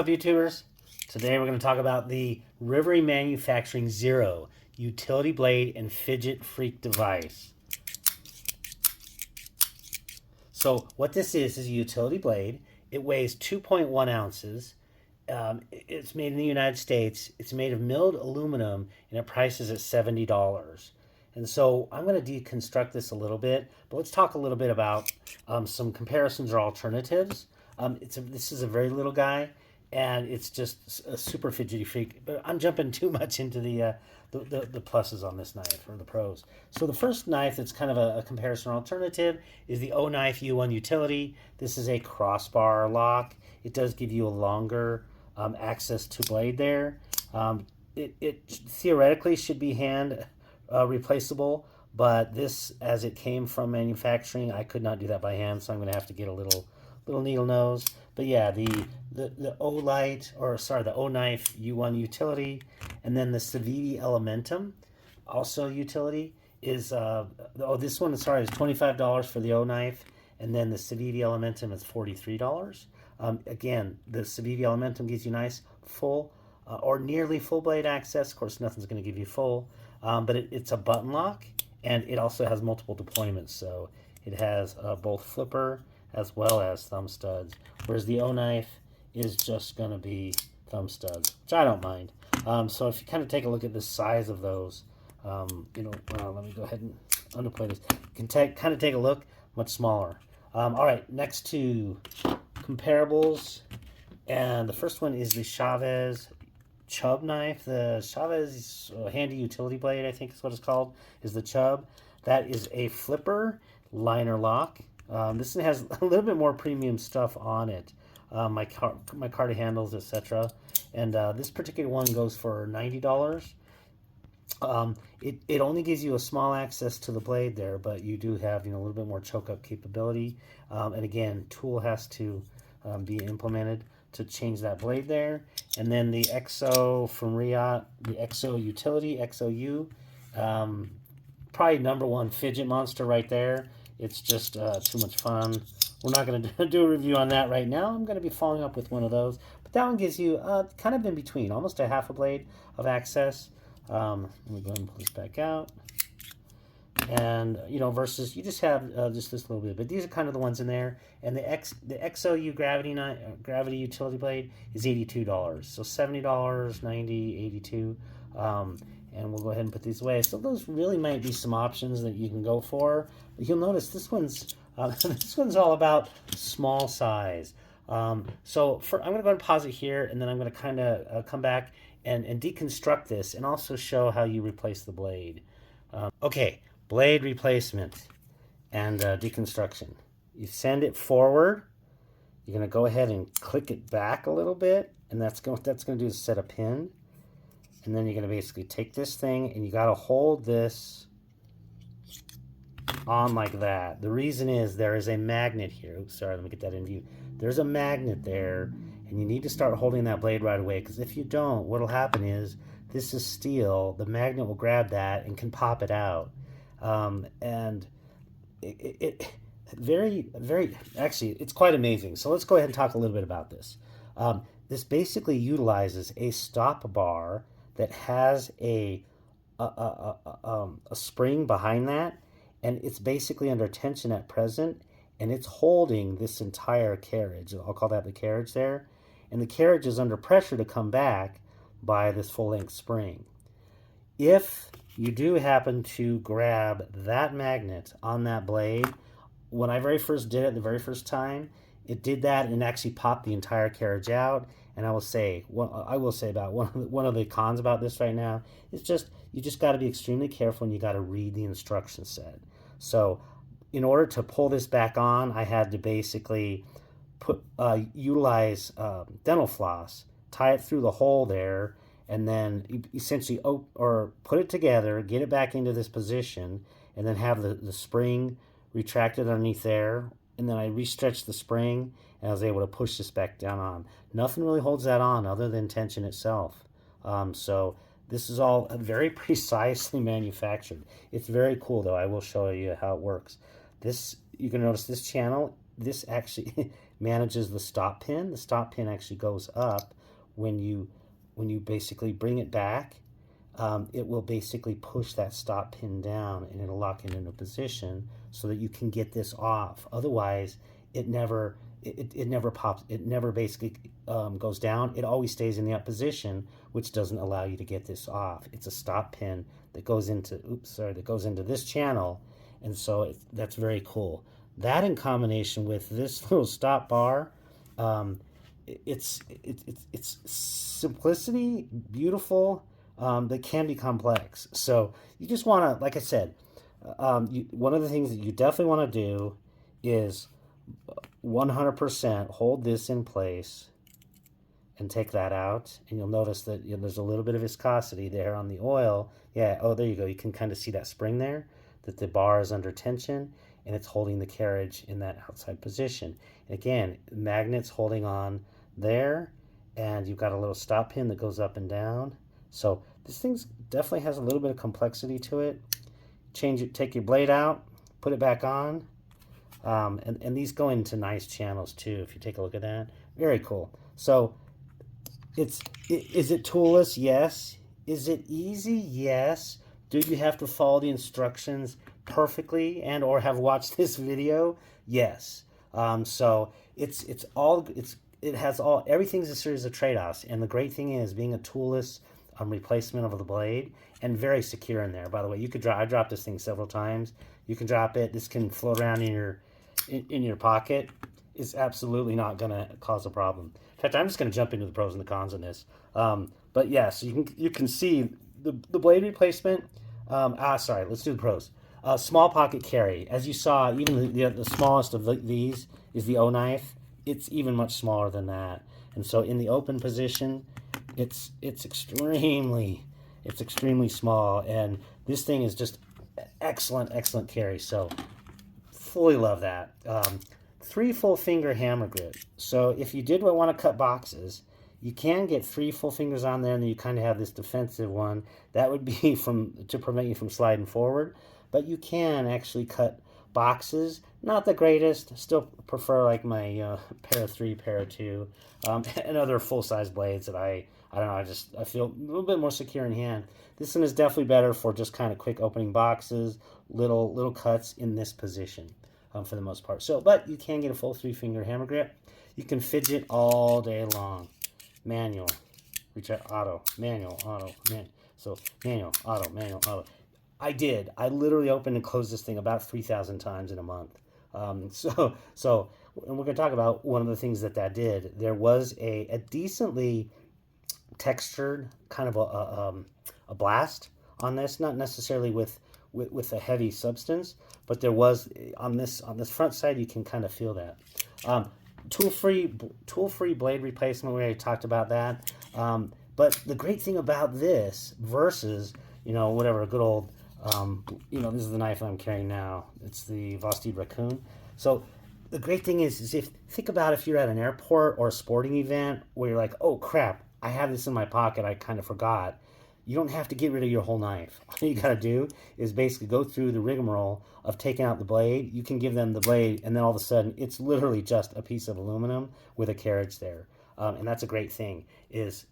up, YouTubers? Today we're going to talk about the Rivery Manufacturing Zero utility blade and fidget freak device. So what this is a utility blade. It weighs 2.1 ounces. It's made in the United States. It's made of milled aluminum and it prices at $70. And so I'm going to deconstruct this a little bit, but let's talk a little bit about some comparisons or alternatives. This is a very little guy, and it's just a super fidgety freak. But I'm jumping too much into the pluses on this knife, or the pros. So the first knife that's kind of a comparison or alternative is the O-Knife U1 Utility. This is a crossbar lock. It does give you a longer access to blade there. It theoretically should be hand replaceable, but this, as it came from manufacturing, I could not do that by hand, so I'm going to have to get a little needle nose. But yeah, the O-Knife U1 Utility, and then the Fidgety Elementum, also utility, is this one, sorry, is $25 for the O-Knife, and then the Fidgety Elementum is $43. Again, the Fidgety Elementum gives you nice full or nearly full blade access. Of course, nothing's going to give you full, but it's a button lock, and it also has multiple deployments. So it has both flipper as well as thumb studs, whereas the O-Knife is just going to be thumb studs, which I don't mind. So if you kind of take a look at the size of those, let me go ahead and underplay this. You can kind of take a look, much smaller. All right, next to comparables, and the first one is the Chavez Chub knife. The Chavez handy utility blade, I think is what it's called, is the Chub. That is a flipper liner lock. This one has a little bit more premium stuff on it, my card handles, etc. And this particular one goes for $90. It only gives you a small access to the blade there, but you do have a little bit more choke up capability. And again, tool has to be implemented to change that blade there. And then the XO from Riot, the XO Utility, XOU, probably number one fidget monster right there. It's just too much fun. We're not going to do a review on that right now. I'm going to be following up with one of those. But that one gives you kind of in between, almost a half a blade of access. Let me go ahead and pull this back out. And, versus you just have just this little bit. But these are kind of the ones in there. And the XOU Gravity Utility Blade is $82. So $70, $90, $82. And we'll go ahead and put these away. So those really might be some options that you can go for. But you'll notice this one's all about small size. I'm going to go ahead and pause it here, and then I'm going to kind of come back and deconstruct this, and also show how you replace the blade. Okay, blade replacement and deconstruction. You send it forward. You're going to go ahead and click it back a little bit, and what that's going to do is set a pin. And then you're going to basically take this thing, and you got to hold this on like that. The reason is there is a magnet here. Oops, sorry, let me get that in view. There's a magnet there, and you need to start holding that blade right away, because if you don't, what'll happen is this is steel. The magnet will grab that and can pop it out. And actually, it's quite amazing. So let's go ahead and talk a little bit about this. This basically utilizes a stop bar that has a spring behind that, and it's basically under tension at present, and it's holding this entire carriage. I'll call that the carriage there, and the carriage is under pressure to come back by this full-length spring. If you do happen to grab that magnet on that blade, when I very first did it the very first time, it did that and actually popped the entire carriage out. And I will say about one of the cons about this right now is just you just got to be extremely careful, and you got to read the instruction set. So in order to pull this back on, I had to basically utilize dental floss, tie it through the hole there, and then essentially put it together, get it back into this position, and then have the spring retracted underneath there. And then I restretched the spring, and I was able to push this back down on. Nothing really holds that on other than tension itself. So this is all very precisely manufactured. It's very cool, though. I will show you how it works. You can notice this channel. This actually, manages the stop pin. The stop pin actually goes up when you basically bring it back. It will basically push that stop pin down and it'll lock it into position so that you can get this off. Otherwise, it never pops. It never basically goes down. It always stays in the up position, which doesn't allow you to get this off. It's a stop pin that goes into this channel, and so that's very cool. That in combination with this little stop bar, it's simplicity, beautiful. That can be complex. So you just want to, like I said, one of the things that you definitely want to do is 100% hold this in place and take that out. And you'll notice that there's a little bit of viscosity there on the oil. Yeah, oh, there you go. You can kind of see that spring there, that the bar is under tension and it's holding the carriage in that outside position. And again, magnet's holding on there, and you've got a little stop pin that goes up and down. So this thing definitely has a little bit of complexity to it. Change it, take your blade out, put it back on. And these go into nice channels too, if you take a look at that. Very cool. So is it toolless? Yes. Is it easy? Yes. Do you have to follow the instructions perfectly and or have watched this video? Yes. So it has everything's a series of trade-offs. And the great thing is being a toolless replacement of the blade, and very secure in there. By the way, you could I dropped this thing several times. You can drop it. This can float around in your pocket. It's absolutely not going to cause a problem. In fact, I'm just going to jump into the pros and the cons on this. But yeah, so you can see the blade replacement. Sorry, let's do the pros. Small pocket carry. As you saw, even the smallest of these is the O knife. It's even much smaller than that. And so in the open position, it's extremely small, and this thing is just excellent carry. So fully love that. 3 full finger hammer grip. So if you did want to cut boxes, you can get 3 full fingers on there, and then you kind of have this defensive one that would be to prevent you from sliding forward. But you can actually cut boxes. Not the greatest. Still prefer like my pair of 3, pair of 2, and other full-size blades that I don't know. I feel a little bit more secure in hand. This one is definitely better for just kind of quick opening boxes, little cuts in this position, for the most part. So, but you can get a full 3-finger hammer grip. You can fidget all day long. Manual, reach out, auto, manual, auto, man. So manual, auto. I literally opened and closed this thing about 3,000 times in a month. And we're going to talk about one of the things that did. There was a decently textured kind of a blast on this, not necessarily with a heavy substance, but there was on this front side, you can kind of feel that. Tool-free blade replacement, we already talked about that. But the great thing about this versus, whatever, a good old, this is the knife that I'm carrying now. It's the Vostede Raccoon. So the great thing is think about if you're at an airport or a sporting event where you're like, oh crap, I have this in my pocket, I kind of forgot. You don't have to get rid of your whole knife. All you got to do is basically go through the rigmarole of taking out the blade. You can give them the blade, and then all of a sudden, it's literally just a piece of aluminum with a carriage there. And that's a great thing,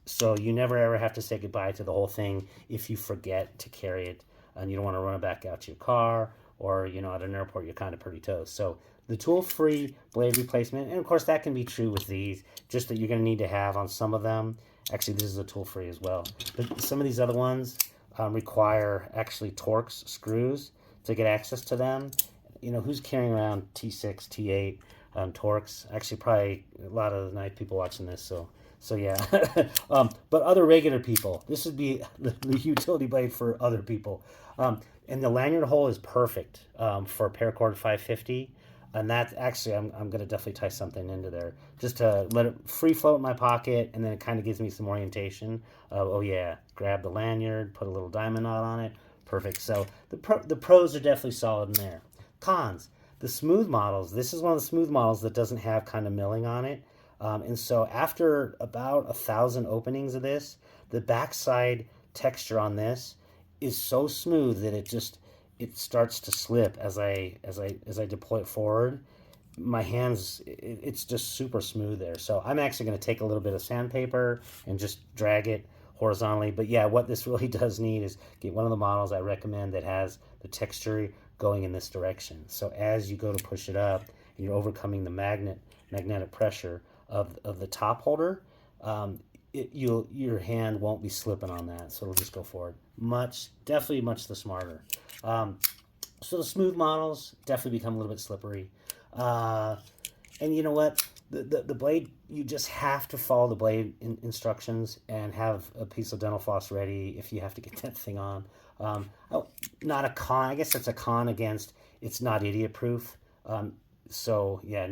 so you never ever have to say goodbye to the whole thing if you forget to carry it and you don't want to run it back out to your car, or at an airport you're kind of pretty toast. So the tool-free blade replacement, and of course that can be true with these, just that you're going to need to have on some of them. Actually, this is a tool-free as well. But some of these other ones require actually Torx screws to get access to them. Who's carrying around T6, T8 Torx? Actually, probably a lot of the knife people watching this. So yeah. But other regular people, this would be the utility blade for other people. And the lanyard hole is perfect for paracord 550. And that actually, I'm going to definitely tie something into there just to let it free float in my pocket, and then it kind of gives me some orientation of, oh yeah, grab the lanyard, put a little diamond knot on it. Perfect. So the pros are definitely solid in there. Cons, the smooth models. This is one of the smooth models that doesn't have kind of milling on it. And so after about 1,000 openings of this, the backside texture on this is so smooth that it starts to slip as I deploy it forward. my hands, it's just super smooth there. So I'm actually going to take a little bit of sandpaper and just drag it horizontally. But yeah, what this really does need is get one of the models I recommend that has the texture going in this direction. So as you go to push it up and you're overcoming the magnetic pressure of the top holder, your hand won't be slipping on that. So it'll just go forward. Definitely much the smarter. So the smooth models definitely become a little bit slippery. Uh, and you know what? The blade, you just have to follow the blade instructions and have a piece of dental floss ready if you have to get that thing on. Oh, not a con. I guess that's a con against it's not idiot proof. So yeah,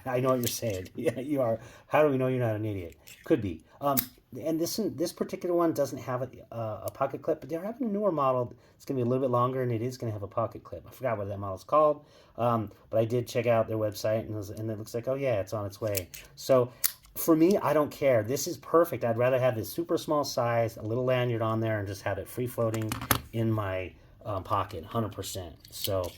I know what you're saying. Yeah, you are. How do we know you're not an idiot? Could be. And this particular one doesn't have a pocket clip, but they're having a newer model. It's going to be a little bit longer, and it is going to have a pocket clip. I forgot what that model's called, but I did check out their website, and it looks like, oh yeah, it's on its way. So for me, I don't care. This is perfect. I'd rather have this super small size, a little lanyard on there, and just have it free floating in my pocket, 100%. So.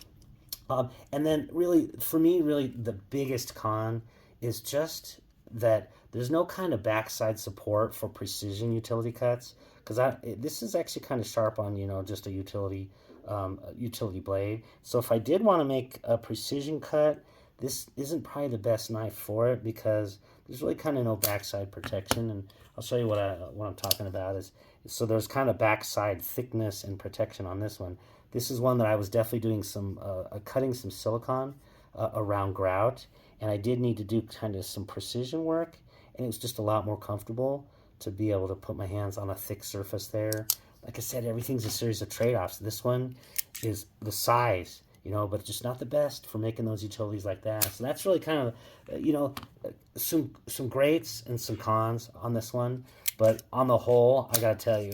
And then really, for me, really the biggest con is just that there's no kind of backside support for precision utility cuts. Because this is actually kind of sharp on, just a utility blade. So if I did want to make a precision cut, this isn't probably the best knife for it because there's really kind of no backside protection. And I'll show you what I'm talking about is, so there's kind of backside thickness and protection on this one. This is one that I was definitely doing some cutting some silicone around grout, and I did need to do kind of some precision work, and it was just a lot more comfortable to be able to put my hands on a thick surface there. Like I said, everything's a series of trade-offs. This one is the size, but just not the best for making those utilities like that. So that's really kind of, some greats and some cons on this one. But on the whole, I gotta tell you,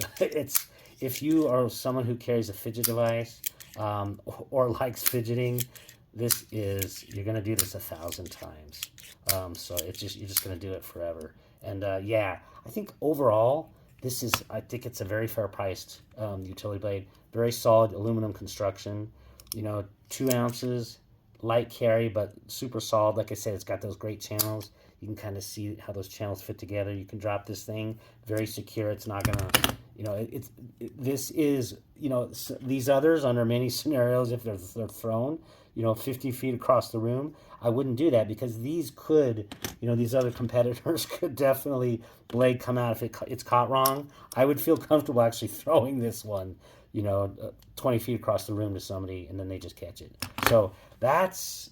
if you are someone who carries a fidget device or likes fidgeting, you're gonna do this 1,000 times. So you're just gonna do it forever. And yeah, I think overall, I think it's a very fair priced utility blade. Very solid aluminum construction. 2 ounces, light carry, but super solid. Like I said, it's got those great channels. You can kind of see how those channels fit together. You can drop this thing very secure. It's not gonna, this is, these others under many scenarios, if they're thrown, 50 feet across the room, I wouldn't do that because these other competitors could definitely blade come out if it's caught wrong. I would feel comfortable actually throwing this one, 20 feet across the room to somebody and then they just catch it. So that's,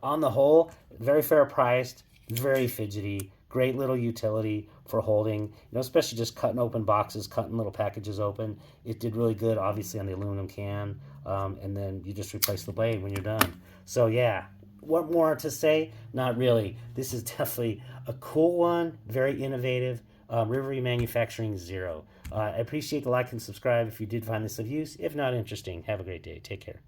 on the whole, very fair priced, very fidgety, great little utility for holding, especially just cutting open boxes, cutting little packages open. It did really good, obviously, on the aluminum can, and then you just replace the blade when you're done. So yeah, what more to say? Not really. This is definitely a cool one, very innovative. Rivery Manufacturing Zero. I appreciate the like and subscribe if you did find this of use. If not, interesting. Have a great day. Take care.